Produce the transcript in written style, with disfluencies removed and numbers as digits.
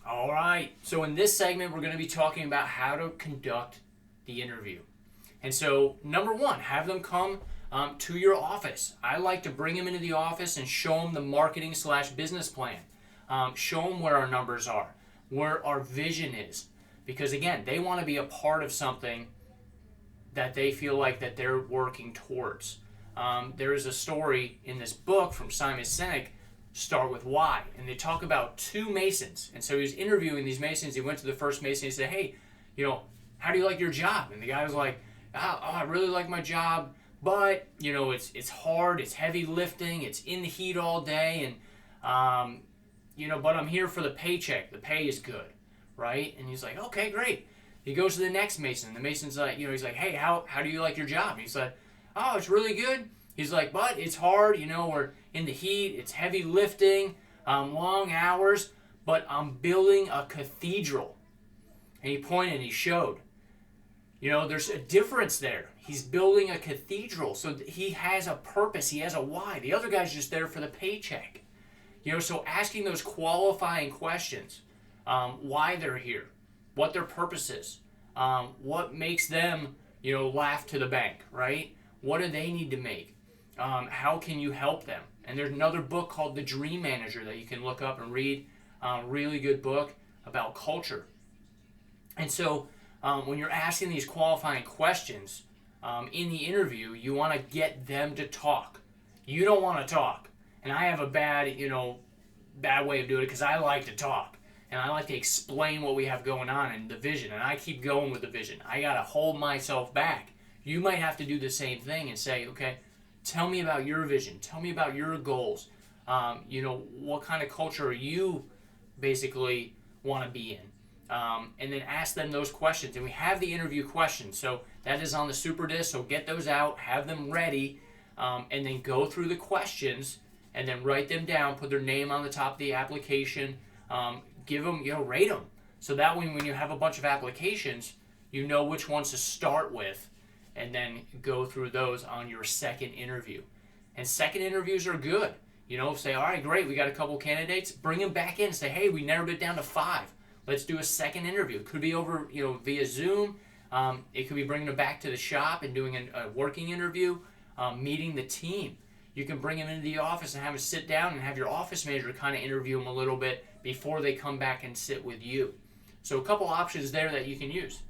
All right. So in this segment, we're going to be talking about how to conduct the interview. And so, number one, have them come to your office. I like to bring them into the office and show them the marketing slash business plan. Show them where our numbers are, where our vision is. Because again, they want to be a part of something that they feel like that they're working towards. There is a story in this book from Simon Sinek, Start With Why, and they talk about two masons. And so he was interviewing these masons. He went to the first mason and he said, hey, how do you like your job? And the guy was like, I really like my job, but it's hard, it's heavy lifting, it's in the heat all day, and but I'm here for the paycheck. The pay is good, right? And he's like, okay, great. He goes to the next mason. The mason's like, he's like, hey, how do you like your job? And he's like, oh, it's really good. He's like, but it's hard, we're in the heat, it's heavy lifting, long hours, but I'm building a cathedral. And he pointed and he showed. There's a difference there. He's building a cathedral, so he has a purpose, he has a why. The other guy's just there for the paycheck. So asking those qualifying questions, why they're here, what their purpose is, what makes them, laugh to the bank, right? What do they need to make? How can you help them? And there's another book called The Dream Manager that you can look up and read. Really good book about culture. And so when you're asking these qualifying questions in the interview, you want to get them to talk. You don't want to talk. And I have a bad way of doing it because I like to talk. And I like to explain what we have going on and the vision. And I keep going with the vision. I got to hold myself back. You might have to do the same thing and say, okay, tell me about your vision. Tell me about your goals. What kind of culture you basically want to be in. And then ask them those questions. And we have the interview questions. So that is on the Super Disc. So get those out. Have them ready. And then go through the questions. And then write them down. Put their name on the top of the application. Give them, rate them. So that way when you have a bunch of applications, you know which ones to start with. And then go through those on your second interview. And second interviews are good. Say, all right, great, we got a couple candidates. Bring them back in and say, hey, we narrowed it down to 5. Let's do a second interview. It could be over, via Zoom. It could be bringing them back to the shop and doing a working interview, meeting the team. You can bring them into the office and have them sit down and have your office manager kind of interview them a little bit before they come back and sit with you. So a couple options there that you can use.